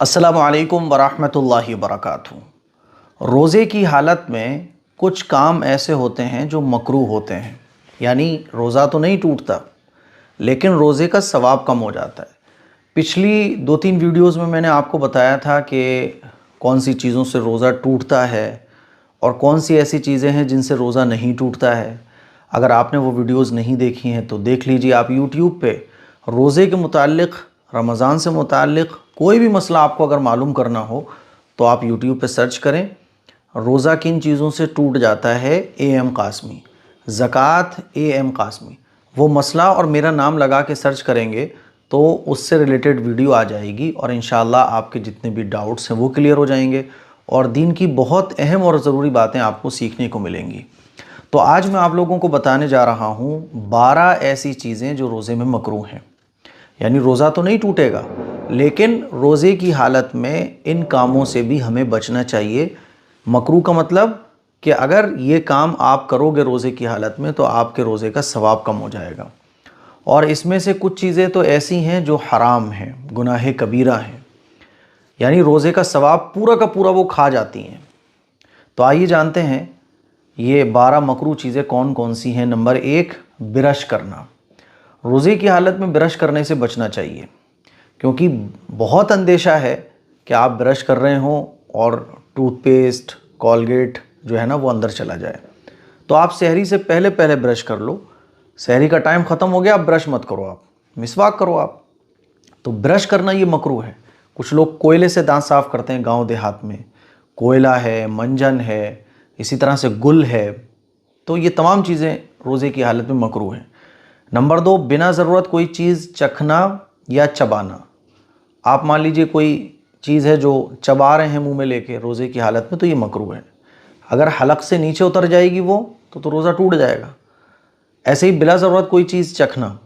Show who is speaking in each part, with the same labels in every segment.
Speaker 1: अस्सलामु अलैकुम वरहमतुल्लाहि वबरकातुहू। रोज़े की हालत में कुछ काम ऐसे होते हैं जो मकरूह होते हैं, यानी रोज़ा तो नहीं टूटता लेकिन रोज़े का सवाब कम हो जाता है। पिछली 2-3 वीडियोज़ में मैंने आपको बताया था कि कौन सी चीज़ों से रोज़ा टूटता है और कौन सी ऐसी चीज़ें हैं जिनसे रोज़ा नहीं टूटता है। अगर आपने वो वीडियोज़ नहीं देखी हैं तो देख लीजिए। आप यूट्यूब पे रोज़े के मुताल्लिक़, रमज़ान से मुताल्लिक़ कोई भी मसला आपको अगर मालूम करना हो तो आप यूट्यूब पे सर्च करें, रोज़ा किन चीज़ों से टूट जाता है, AM कासमी, ज़कात AM कासमी, वो मसला और मेरा नाम लगा के सर्च करेंगे तो उससे रिलेटेड वीडियो आ जाएगी और इंशाअल्लाह आपके जितने भी डाउट्स हैं वो क्लियर हो जाएंगे और दीन की बहुत अहम और ज़रूरी बातें आपको सीखने को मिलेंगी। तो आज मैं आप लोगों को बताने जा रहा हूँ 12 ऐसी चीज़ें जो रोज़े में मकरूह हैं। यानी रोज़ा तो नहीं टूटेगा लेकिन रोज़े की हालत में इन कामों से भी हमें बचना चाहिए। मकरूह का मतलब कि अगर ये काम आप करोगे रोज़े की हालत में तो आपके रोज़े का सवाब कम हो जाएगा। और इसमें से कुछ चीज़ें तो ऐसी हैं जो हराम हैं, गुनाह कबीरा हैं, यानी रोज़े का सवाब पूरा का पूरा वो खा जाती हैं। तो आइए जानते हैं ये 12 मकरूह चीज़ें कौन कौन सी हैं। नंबर 1, ब्रश करना। रोज़े की हालत में ब्रश करने से बचना चाहिए क्योंकि बहुत अंदेशा है कि आप ब्रश कर रहे हों और टूथपेस्ट, कॉलगेट जो है ना वो अंदर चला जाए। तो आप सहरी से पहले पहले ब्रश कर लो। सहरी का टाइम ख़त्म हो गया, आप ब्रश मत करो, आप मिसवाक करो। आप तो ब्रश करना ये मकरूह है। कुछ लोग कोयले से दांत साफ़ करते हैं गांव देहात में, कोयला है, मंजन है, इसी तरह से गुल है। तो ये तमाम चीज़ें रोज़े की हालत में मकरूह हैं। नंबर 2, बिना ज़रूरत कोई चीज़ चखना या चबाना। आप मान लीजिए कोई चीज़ है जो चबा रहे हैं मुंह में लेके रोज़े की हालत में, तो ये मकरूह है। अगर हलक से नीचे उतर जाएगी वो तो रोज़ा टूट जाएगा। ऐसे ही बिला ज़रूरत कोई चीज़ चखना।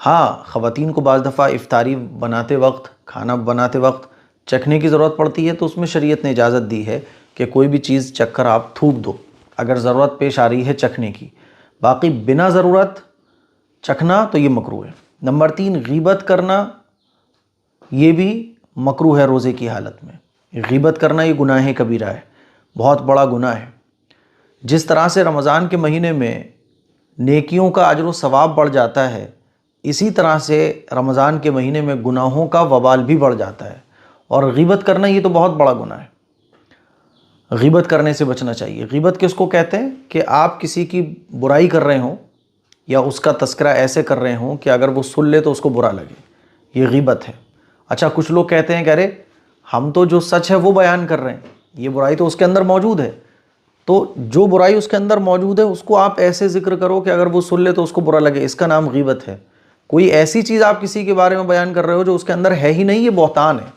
Speaker 1: हाँ, ख़वातीन को बाज़ दफ़ा इफ्तारी बनाते वक्त, खाना बनाते वक्त चखने की ज़रूरत पड़ती है, तो उसमें शरीयत ने इजाज़त दी है कि कोई भी चीज़ चख कर आप थूक दो अगर ज़रूरत पेश आ रही है चखने की। बाकी बिना ज़रूरत चखना तो ये मकरूह है। नंबर 3, गीबत करना, ये भी मकरूह है रोज़े की हालत में। गीबत करना ये गुनाह कबीरा है, बहुत बड़ा गुनाह है। जिस तरह से रमज़ान के महीने में नेकियों का अजर व सवाब बढ़ जाता है, इसी तरह से रमज़ान के महीने में गुनाहों का वबाल भी बढ़ जाता है। और गीबत करना ये तो बहुत बड़ा गुनाह है। गीबत करने से बचना चाहिए। गीबत किसको कहते हैं कि आप किसी की बुराई कर रहे हों या उसका तस्करा ऐसे कर रहे हों कि अगर वो सुन ले तो उसको बुरा लगे, ये गीबत है। अच्छा, कुछ लोग कहते हैं कि अरे हम तो जो सच है वो बयान कर रहे हैं, ये बुराई तो उसके अंदर मौजूद है। तो जो बुराई उसके अंदर मौजूद है उसको आप ऐसे ज़िक्र करो कि अगर वो सुन ले तो उसको बुरा लगे, इसका नाम गीबत है। कोई ऐसी चीज़ आप किसी के बारे में बयान कर रहे हो जो उसके अंदर है ही नहीं, ये बहतान है।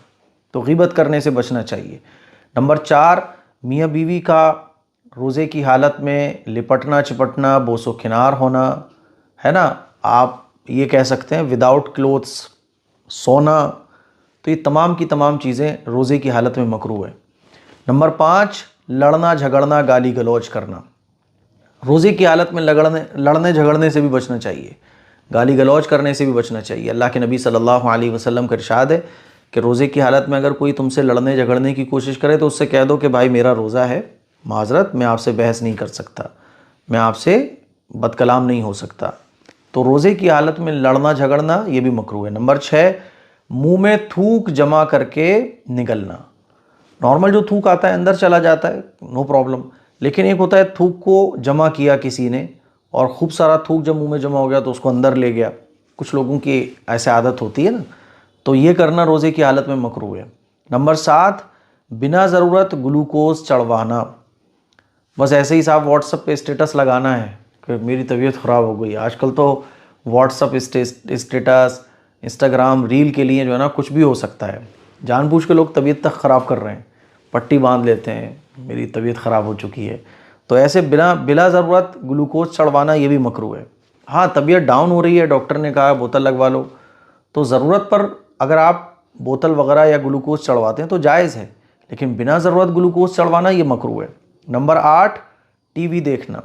Speaker 1: तो गीबत करने से बचना चाहिए। नंबर 4, मियाँ बीवी का रोज़े की हालत में लिपटना चिपटना, बोसो किनार होना, है ना। आप ये कह सकते हैं विदाउट क्लोथ्स सोना। तो ये तमाम की तमाम चीज़ें रोज़े की हालत में मकरूह है। नंबर 5, लड़ना झगड़ना, गाली गलौज करना। रोज़े की हालत में लड़ने झगड़ने से भी बचना चाहिए, गाली गलौज करने से भी बचना चाहिए। अल्लाह के नबी सल्लल्लाहु अलैहि वसल्लम का इरशाद है कि रोज़े की हालत में अगर कोई तुमसे लड़ने झगड़ने की कोशिश करे तो उससे कह दो कि भाई मेरा रोज़ा है, माजरत, मैं आपसे बहस नहीं कर सकता, मैं आपसे बदकलाम नहीं हो सकता। तो रोज़े की हालत में लड़ना झगड़ना ये भी मकरूह है। नंबर 6, मुंह में थूक जमा करके निगलना। नॉर्मल जो थूक आता है अंदर चला जाता है, नो प्रॉब्लम, लेकिन एक होता है थूक को जमा किया किसी ने और खूब सारा थूक जब मुंह में जमा हो गया तो उसको अंदर ले गया। कुछ लोगों की ऐसे आदत होती है ना, तो ये करना रोज़े की हालत में मकरूह है। नंबर 7, बिना ज़रूरत ग्लूकोज चढ़वाना। बस ऐसे ही साहब व्हाट्सएप पे स्टेटस लगाना है कि मेरी तबीयत ख़राब हो गई। आजकल तो व्हाट्सएप स्टेटस, इंस्टाग्राम रील के लिए जो है ना कुछ भी हो सकता है। जानबूझ के लोग तबीयत तक ख़राब कर रहे हैं, पट्टी बांध लेते हैं, मेरी तबीयत ख़राब हो चुकी है। तो ऐसे बिला ज़रूरत ग्लूकोज चढ़वाना ये भी मकरूह है। हाँ, तबीयत डाउन हो रही है, डॉक्टर ने कहा बोतल लगवा लो, तो ज़रूरत पर अगर आप बोतल वगैरह या ग्लूकोज चढ़वाते हैं तो जायज़ है, लेकिन बिना ज़रूरत ग्लूकोज चढ़वाना ये मकरूह है। नंबर 8, टीवी देखना,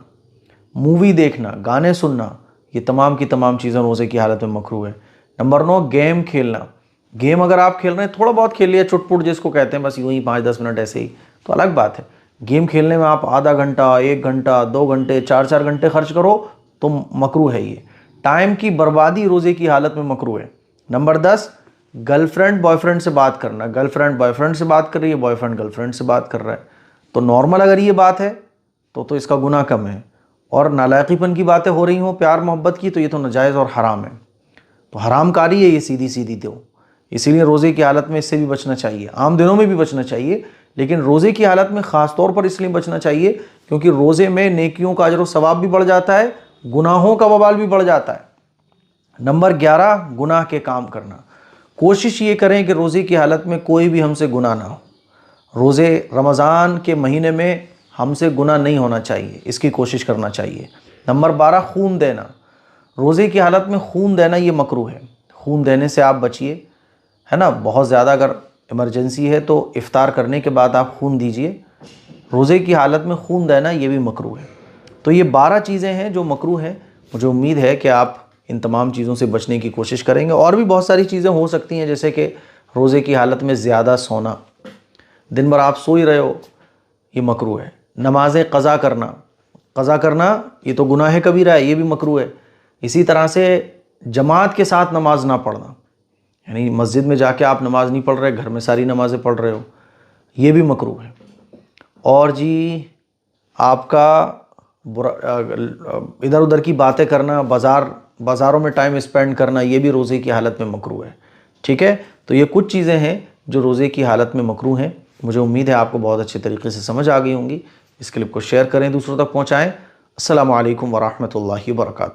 Speaker 1: मूवी देखना, गाने सुनना, ये तमाम की तमाम चीज़ें रोज़े की हालत में मकरूह है। नंबर 9, गेम खेलना। गेम अगर आप खेल रहे हैं, थोड़ा बहुत खेल लिया, चुटपुट जिसको कहते हैं, बस यूं ही 5-10 मिनट ऐसे ही, तो अलग बात है। गेम खेलने में आप आधा घंटा, 1 घंटा, 2 घंटे, 4-4 घंटे खर्च करो तो मकरूह है ये। टाइम की बर्बादी रोज़े की हालत में मकरूह है। नंबर 10, गर्लफ्रेंड बॉयफ्रेंड से बात करना। गर्लफ्रेंड बॉयफ्रेंड से बात कर रही है, बॉयफ्रेंड गर्लफ्रेंड से बात कर रहा है, तो नॉर्मल अगर ये बात है तो इसका गुनाह कम है। और नालायकीपन की बातें हो रही हों, प्यार मोहब्बत की, तो ये तो नाजायज़ और हराम है। तो हरामकारी है ये सीधी सीधी। तो इसीलिए रोज़े की हालत में इससे भी बचना चाहिए। आम दिनों में भी बचना चाहिए, लेकिन रोज़े की हालत में ख़ास तौर पर इसलिए बचना चाहिए क्योंकि रोज़े में नेकियों का अजर व सवाब भी बढ़ जाता है, गुनाहों का वबाल भी बढ़ जाता है। नंबर 11, गुनाह के काम करना। कोशिश ये करें कि रोज़े की हालत में कोई भी हमसे गुनाह ना हो। रोज़े रमज़ान के महीने में हमसे गुनाह नहीं होना चाहिए, इसकी कोशिश करना चाहिए। नंबर 12, खून देना। रोज़े की हालत में खून देना ये मकरूह है। खून देने से आप बचिए, है ना। बहुत ज़्यादा अगर इमरजेंसी है तो इफ्तार करने के बाद आप खून दीजिए। रोज़े की हालत में खून देना ये भी मकरूह है। तो ये 12 चीज़ें हैं जो मकरूह हैं। मुझे उम्मीद है कि आप इन तमाम चीज़ों से बचने की कोशिश करेंगे। और भी बहुत सारी चीज़ें हो सकती हैं, जैसे कि रोज़े की हालत में ज़्यादा सोना, दिन भर आप सो ही रहे हो, ये मकरूह है। नमाज़ें क़ज़ा करना ये तो गुनाह कबीरा है, ये भी मकरूह है। इसी तरह से जमात के साथ नमाज ना पढ़ना, यानी मस्जिद में जाके आप नमाज़ नहीं पढ़ रहे, घर में सारी नमाज़ें पढ़ रहे हो, ये भी मकरूह है। और जी आपका इधर उधर की बातें करना, बाज़ारों में टाइम स्पेंड करना, ये भी रोज़े की हालत में मकरूह है। ठीक है, तो ये कुछ चीज़ें हैं जो रोज़े की हालत में मकरूह हैं। मुझे उम्मीद है आपको बहुत अच्छे तरीके से समझ आ गई होंगी। इस क्लिप को शेयर करें, दूसरों तक पहुँचाएँ। अस्सलामु अलैकुम वरहमतुल्लाहि वबरकातुहू।